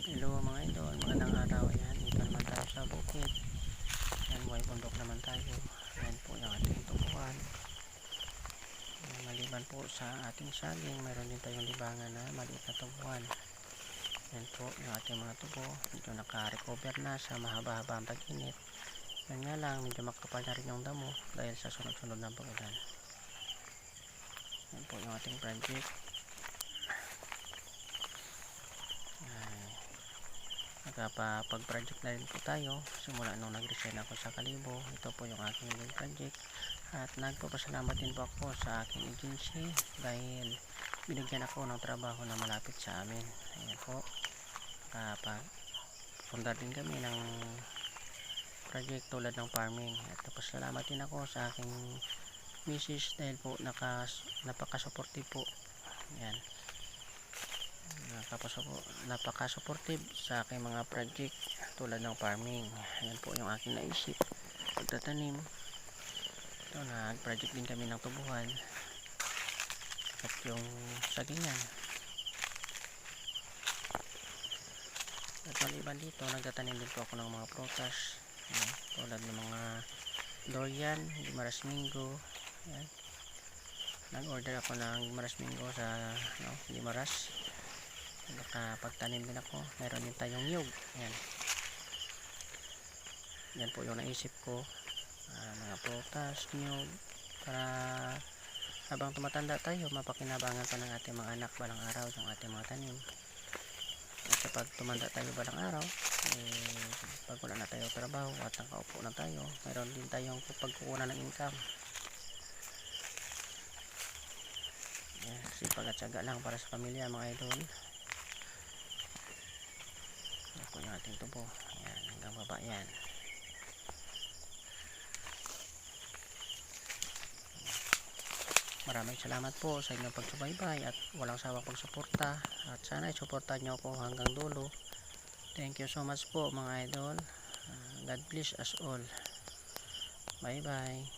Hello mga idol, magandang araw. Yan, dito naman tayo sa bukid. Yan, buhay bundok naman tayo. Yan po yung ating tubuhan. Yan, maliban po sa ating saging, mayroon din tayong libangan na maliit na tubuhan. Yan po yung ating mga tubo. Medyo naka-recover na sa mahaba-haba ang pag-init. Yan nga lang, medyo makapal na rin yung damo dahil sa sunod-sunod ng pag-ulan. Yan po yung ating project. Nakapag-project na rin po tayo simula nung nag-resign ako sa Kalibo. Ito po yung aking new project at nagpapasalamat din po ako sa aking agency dahil binigyan ako ng trabaho na malapit sa amin. Ayan po, pundar din kami ng project tulad ng farming at napasalamat din ako sa aking misis dahil po napaka-supportive po. Ayan, napaka-supportive sa aking mga project tulad ng farming. Ayan po yung aking naisip, pagtatanim. Ito, nag-project din kami ng tubuhan at yung sagingan. At maliban dito, nagtatanim din po ako ng mga prutas. Ayan, tulad ng mga durian, Gimaras-Mingo. Ayan, nag-order ako ng Gimaras-Mingo sa Gimaras. Nakapagtanim din ako. Meron din tayong niyog. Ayan. Yan po yung naisip ko. Mga prutas, niyog. Para habang tumatanda tayo, mapakinabangan pa ng ating mga anak balang araw yung ating mga tanim. At kapag tumanda tayo balang araw, pag wala na tayo trabaho at nakaupo na tayo, meron din tayong pagkukunan ng income. Ayan, sipag at syaga lang para sa pamilya mga idol. Yan po yung ating tubo. Ayan, hanggang baba yan. Maraming salamat po sa inyong pagsubaybay at walang sawang pagsuporta. At sana isuportahan nyo ako hanggang dulo. Thank you so much po mga idol. God bless us all. Bye bye.